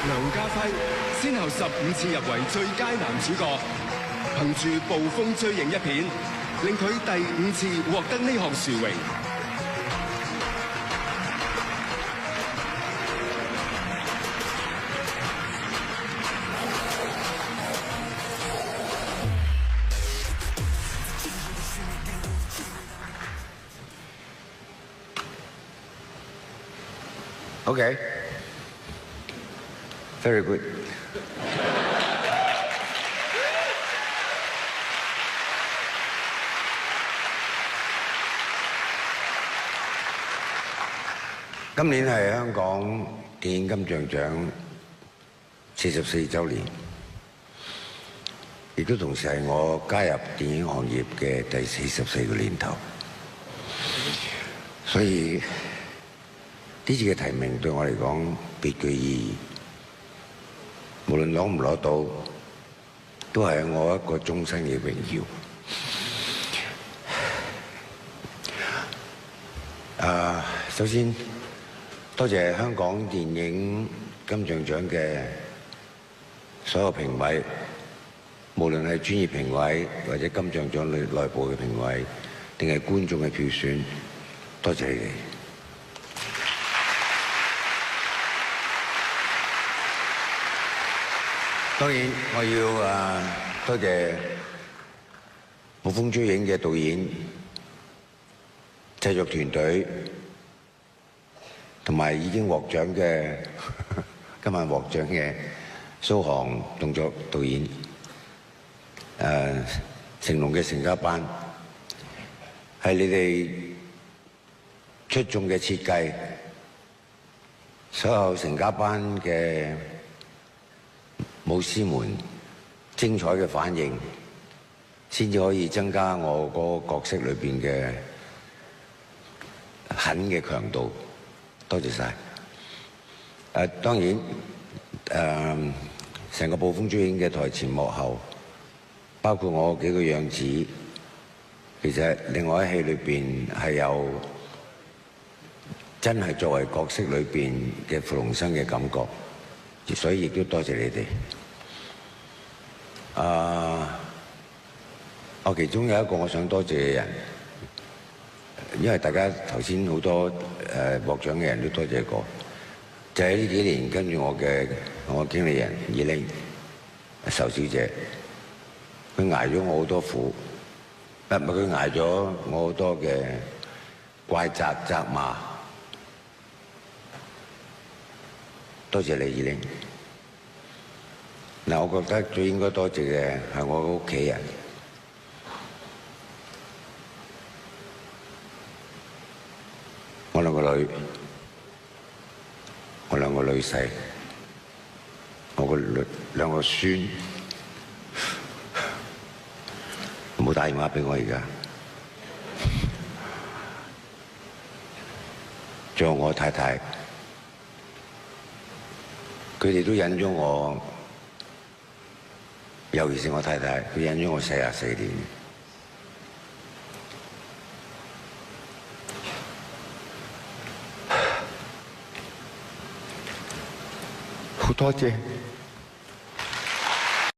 梁家輝先後15次入圍最佳男主角，憑住《捕風追影》一片，令佢第5次獲得呢項殊榮。Okay. Very good. 今年係香港電影金像獎44週年，亦都同時係我加入電影行業嘅第44個年頭，所以呢次嘅提名對我嚟講別具意義，無論攞唔攞到，都係我一個終身嘅榮耀。首先多謝香港電影金像獎嘅所有評委，無論係專業評委或者金像獎內部嘅評委，定係觀眾嘅票選，多謝你哋。當然，我要多謝《捕風追影》嘅導演、製作團隊，同埋已經獲獎嘅今晚獲獎嘅蘇杭動作導演，成龍嘅成家班，係你哋出眾嘅設計，所有成家班嘅武師們精彩嘅反應，先至可以增加我嗰個角色裏邊嘅狠嘅強度。多謝晒。當然成個捕風追影嘅台前幕後，包括我幾個樣子，其實另外喺戲裏邊係有真係作為角色裏邊嘅傅龍生嘅感覺，所以亦都多謝你哋。我其中有一個我想多謝嘅人，因為大家頭先好多獲獎嘅人都多謝過，就係呢幾年跟住我經理人二玲仇小姐，佢捱咗我好多苦，佢捱咗我好多嘅怪責責罵，多謝你二玲。嗱，我覺得最應該多謝嘅係我嘅屋企人。我兩個女，我兩個女婿，我兩個孫，唔好打電話俾我而家。仲有我太太，佢哋都忍咗我，尤其是我太太，佢忍咗我44年。好多謝。